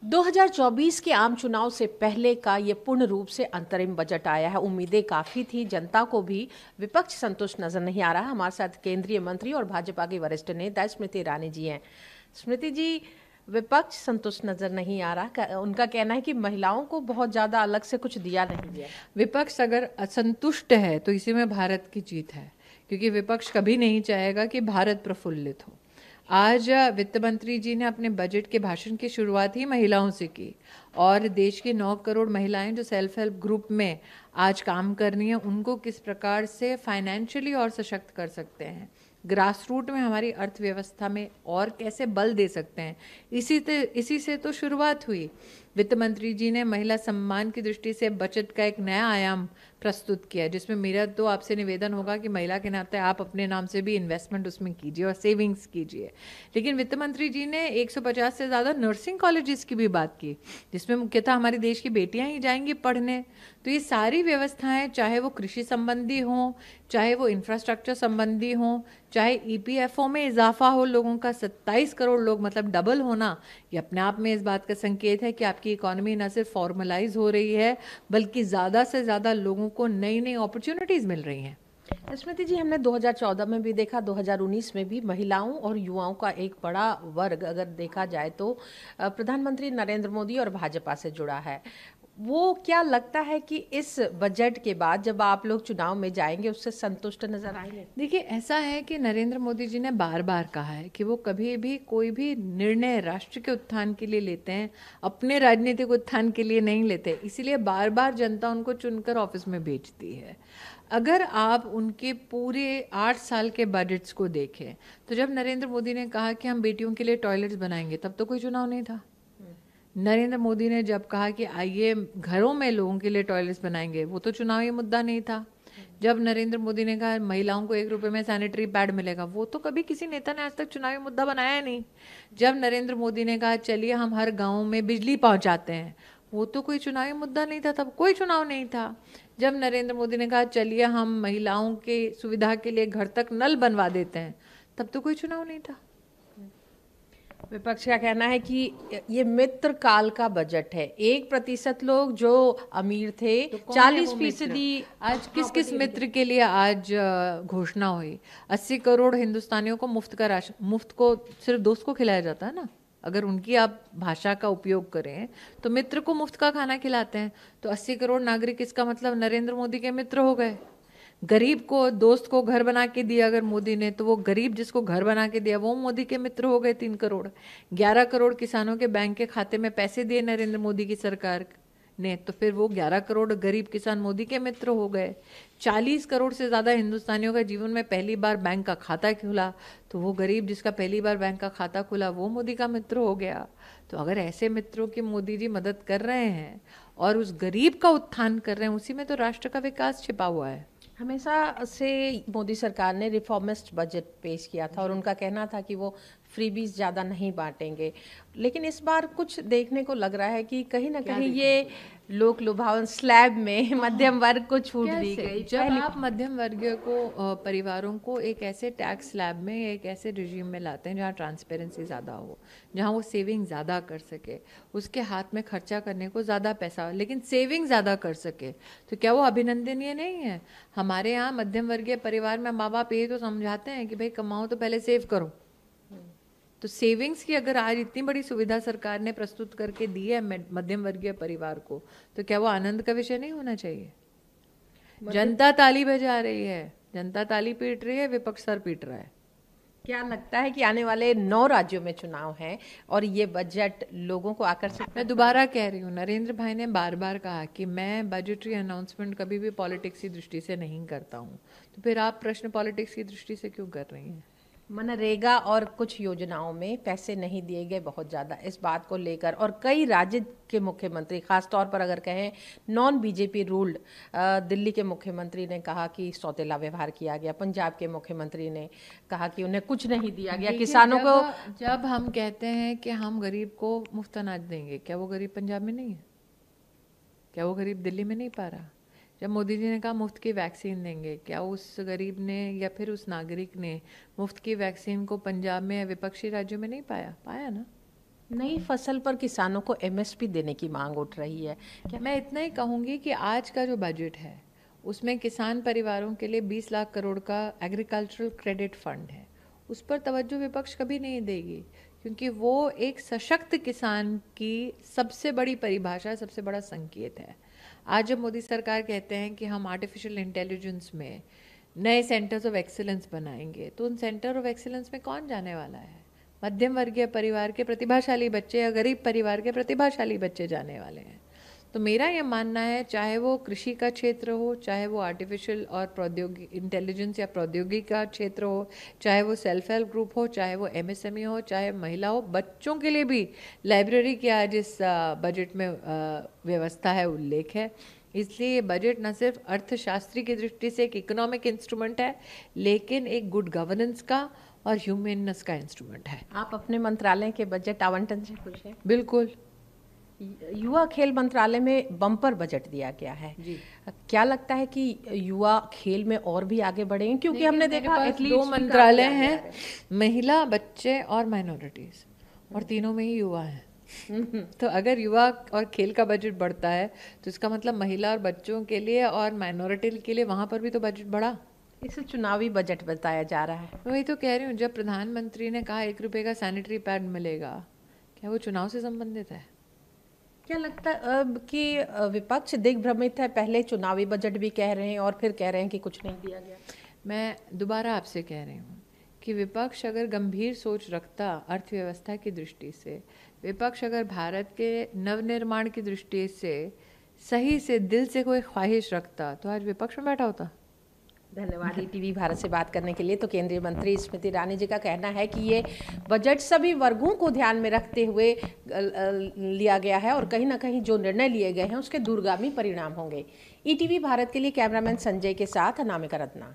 2024 के आम चुनाव से पहले का ये पूर्ण रूप से अंतरिम बजट आया है। उम्मीदें काफी थी, जनता को भी। विपक्ष संतुष्ट नजर नहीं आ रहा। हमारे साथ केंद्रीय मंत्री और भाजपा की वरिष्ठ नेता स्मृति ईरानी जी हैं। स्मृति जी, विपक्ष संतुष्ट नजर नहीं आ रहा। उनका कहना है कि महिलाओं को बहुत ज्यादा अलग से कुछ दिया नहीं गया। विपक्ष अगर असंतुष्ट है तो इसी में भारत की जीत है, क्योंकि विपक्ष कभी नहीं चाहेगा कि भारत प्रफुल्लित हो। आज वित्त मंत्री जी ने अपने बजट के भाषण की शुरुआत ही महिलाओं से की, और देश की 9 करोड़ महिलाएं जो सेल्फ हेल्प ग्रुप में आज काम कर रही हैं, उनको किस प्रकार से फाइनेंशियली और सशक्त कर सकते हैं, ग्रास रूट में हमारी अर्थव्यवस्था में और कैसे बल दे सकते हैं, इसी से तो शुरुआत हुई। वित्त मंत्री जी ने महिला सम्मान की दृष्टि से बचत का एक नया आयाम प्रस्तुत किया, जिसमें मेरा तो आपसे निवेदन होगा कि महिला के नाते आप अपने नाम से भी इन्वेस्टमेंट उसमें कीजिए और सेविंग्स कीजिए। लेकिन वित्त मंत्री जी ने 150 से ज़्यादा नर्सिंग कॉलेजेस की भी बात की, जिसमें मुख्यतः हमारी देश की बेटियां ही जाएंगी पढ़ने। तो ये सारी व्यवस्थाएं, चाहे वो कृषि संबंधी हों, चाहे वो इंफ्रास्ट्रक्चर संबंधी हों, चाहे ईपीएफओ में इजाफा हो लोगों का 27 करोड़ लोग मतलब डबल होना, ये अपने आप में इस बात का संकेत है कि आपकी इकोनॉमी न सिर्फ फॉर्मलाइज हो रही है, बल्कि ज़्यादा से ज़्यादा लोगों को नई नई अपॉर्चुनिटीज़ मिल रही हैं। स्मृति जी, हमने 2014 में भी देखा, 2019 में भी महिलाओं और युवाओं का एक बड़ा वर्ग अगर देखा जाए तो प्रधानमंत्री नरेंद्र मोदी और भाजपा से जुड़ा है। वो क्या लगता है कि इस बजट के बाद जब आप लोग चुनाव में जाएंगे उससे संतुष्ट नजर आएंगे? देखिए, ऐसा है कि नरेंद्र मोदी जी ने बार बार कहा है कि वो कभी भी कोई भी निर्णय राष्ट्र के उत्थान के लिए लेते हैं, अपने राजनीतिक उत्थान के लिए नहीं लेते। इसीलिए बार बार जनता उनको चुनकर ऑफिस में भेजती है। अगर आप उनके पूरे 8 साल के बजट्स को देखें तो जब नरेंद्र मोदी ने कहा कि हम बेटियों के लिए टॉयलेट्स बनाएंगे, तब तो कोई चुनाव नहीं था। नरेंद्र मोदी ने जब कहा कि आइए घरों में लोगों के लिए टॉयलेट्स बनाएंगे, वो तो चुनावी मुद्दा नहीं था। जब नरेंद्र मोदी ने कहा महिलाओं को 1 रुपए में सैनिटरी पैड मिलेगा, वो तो कभी किसी नेता ने आज तक चुनावी मुद्दा बनाया नहीं। जब नरेंद्र मोदी ने कहा चलिए हम हर गांव में बिजली पहुंचाते हैं, वो तो कोई चुनावी मुद्दा नहीं था, तब कोई चुनाव नहीं था। जब नरेंद्र मोदी ने कहा चलिए हम महिलाओं के सुविधा के लिए घर तक नल बनवा देते हैं, तब तो कोई चुनाव नहीं था। विपक्ष का कहना है कि ये मित्र काल का बजट है। 1% लोग जो अमीर थे, तो 40% आज किस किस मित्र के लिए आज घोषणा हुई? 80 करोड़ हिंदुस्तानियों को मुफ्त को सिर्फ दोस्त को खिलाया जाता है ना। अगर उनकी आप भाषा का उपयोग करें तो मित्र को मुफ्त का खाना खिलाते हैं। तो 80 करोड़ नागरिक, इसका मतलब नरेंद्र मोदी के मित्र हो गए। गरीब को, दोस्त को घर बना के दिया अगर मोदी ने, तो वो गरीब जिसको घर बना के दिया वो मोदी के मित्र हो गए। 3 करोड़, 11 करोड़ किसानों के बैंक के खाते में पैसे दिए नरेंद्र मोदी की सरकार ने, तो फिर वो 11 करोड़ गरीब किसान मोदी के मित्र हो गए। 40 करोड़ से ज़्यादा हिंदुस्तानियों का जीवन में पहली बार बैंक का खाता खुला, तो वो गरीब जिसका पहली बार बैंक का खाता खुला वो मोदी का मित्र हो गया। तो अगर ऐसे मित्रों की मोदी जी मदद कर रहे हैं और उस गरीब का उत्थान कर रहे हैं, उसी में तो राष्ट्र का विकास छिपा हुआ है। हमेशा से मोदी सरकार ने रिफॉर्मिस्ट बजट पेश किया था और उनका कहना था कि वो फ्रीबीज ज़्यादा नहीं बांटेंगे। लेकिन इस बार कुछ देखने को लग रहा है कि कहीं ना कहीं ये लोक लुभावन स्लैब में मध्यम वर्ग को छूट दी गई। जब आप मध्यम वर्गीय को, परिवारों को एक ऐसे टैक्स स्लैब में, एक ऐसे रिजीम में लाते हैं जहाँ ट्रांसपेरेंसी ज़्यादा हो, जहाँ वो सेविंग ज़्यादा कर सके, उसके हाथ में खर्चा करने को ज़्यादा पैसा हो लेकिन सेविंग ज़्यादा कर सके, तो क्या वो अभिनंदनीय नहीं है? हमारे यहाँ मध्यम वर्गीय परिवार में माँ बाप ये तो समझाते हैं कि भाई कमाओ तो पहले सेव करो। तो सेविंग्स की अगर आज इतनी बड़ी सुविधा सरकार ने प्रस्तुत करके दी है मध्यम वर्गीय परिवार को, तो क्या वो आनंद का विषय नहीं होना चाहिए? जनता ताली बजा रही है, जनता ताली पीट रही है, विपक्ष सर पीट रहा है। क्या लगता है कि आने वाले 9 राज्यों में चुनाव हैं और ये बजट लोगों को आकर्षित? मैं दोबारा कह रही हूँ, नरेंद्र भाई ने बार बार कहा कि मैं बजटरी अनाउंसमेंट कभी भी पॉलिटिक्स की दृष्टि से नहीं करता हूँ, तो फिर आप प्रश्न पॉलिटिक्स की दृष्टि से क्यों कर रही हैं? मनरेगा और कुछ योजनाओं में पैसे नहीं दिए गए बहुत ज़्यादा, इस बात को लेकर, और कई राज्य के मुख्यमंत्री, खासतौर पर अगर कहें नॉन बीजेपी रूल्ड, दिल्ली के मुख्यमंत्री ने कहा कि सौतेला व्यवहार किया गया, पंजाब के मुख्यमंत्री ने कहा कि उन्हें कुछ नहीं दिया गया, किसानों को। जब हम कहते हैं कि हम गरीब को मुफ्त अनाज देंगे, क्या वो गरीब पंजाब में नहीं है? क्या वो गरीब दिल्ली में नहीं पा रहा? जब मोदी जी ने कहा मुफ्त की वैक्सीन देंगे, क्या उस गरीब ने या फिर उस नागरिक ने मुफ्त की वैक्सीन को पंजाब में या विपक्षी राज्यों में नहीं पाया? पाया ना। नई फसल पर किसानों को एमएसपी देने की मांग उठ रही है। क्या मैं इतना ही कहूँगी कि आज का जो बजट है उसमें किसान परिवारों के लिए 20 लाख करोड़ का एग्रीकल्चरल क्रेडिट फंड है, उस पर तवज्जो विपक्ष कभी नहीं देगी, क्योंकि वो एक सशक्त किसान की सबसे बड़ी परिभाषा, सबसे बड़ा संकेत है। आज जब मोदी सरकार कहते हैं कि हम आर्टिफिशियल इंटेलिजेंस में नए सेंटर्स ऑफ एक्सीलेंस बनाएंगे, तो उन सेंटर ऑफ एक्सीलेंस में कौन जाने वाला है? मध्यम वर्गीय परिवार के प्रतिभाशाली बच्चे या गरीब परिवार के प्रतिभाशाली बच्चे जाने वाले हैं। तो मेरा ये मानना है, चाहे वो कृषि का क्षेत्र हो, चाहे वो आर्टिफिशियल और प्रौद्योगिकी इंटेलिजेंस या प्रौद्योगिकी का क्षेत्र हो, चाहे वो सेल्फ हेल्प ग्रुप हो, चाहे वो एमएसएमई हो, चाहे महिला हो, बच्चों के लिए भी लाइब्रेरी की आज इस बजट में व्यवस्था है, उल्लेख है। इसलिए ये बजट न सिर्फ अर्थशास्त्री की दृष्टि से एक इकोनॉमिक इंस्ट्रूमेंट है, लेकिन एक गुड गवर्नेंस का और ह्यूमननेस का इंस्ट्रूमेंट है। आप अपने मंत्रालय के बजट आवंटन से खुश हैं? बिल्कुल। युवा खेल मंत्रालय में बम्पर बजट दिया गया है जी। क्या लगता है कि युवा खेल में और भी आगे बढ़ेंगे? क्योंकि हमने देखा दो मंत्रालय हैं, महिला, बच्चे और माइनॉरिटीज, और तीनों में ही युवा हैं। तो अगर युवा और खेल का बजट बढ़ता है तो इसका मतलब महिला और बच्चों के लिए और माइनॉरिटी के लिए वहां पर भी तो बजट बढ़ा। इसे चुनावी बजट बताया जा रहा है। वही तो कह रही हूँ, जब प्रधानमंत्री ने कहा 1 रुपए का सैनिटरी पैड मिलेगा, क्या वो चुनाव से संबंधित है? क्या लगता है कि विपक्ष दिग्भ्रमित है? पहले चुनावी बजट भी कह रहे हैं और फिर कह रहे हैं कि कुछ नहीं दिया गया। मैं दोबारा आपसे कह रही हूँ कि विपक्ष अगर गंभीर सोच रखता अर्थव्यवस्था की दृष्टि से, विपक्ष अगर भारत के नवनिर्माण की दृष्टि से सही से दिल से कोई ख्वाहिश रखता, तो आज विपक्ष में बैठा होता। धन्यवाद ईटीवी भारत से बात करने के लिए। तो केंद्रीय मंत्री स्मृति ईरानी जी का कहना है कि ये बजट सभी वर्गों को ध्यान में रखते हुए लिया गया है और कहीं ना कहीं जो निर्णय लिए गए हैं उसके दूरगामी परिणाम होंगे। ईटीवी भारत के लिए कैमरामैन संजय के साथ अनामिका रत्ना।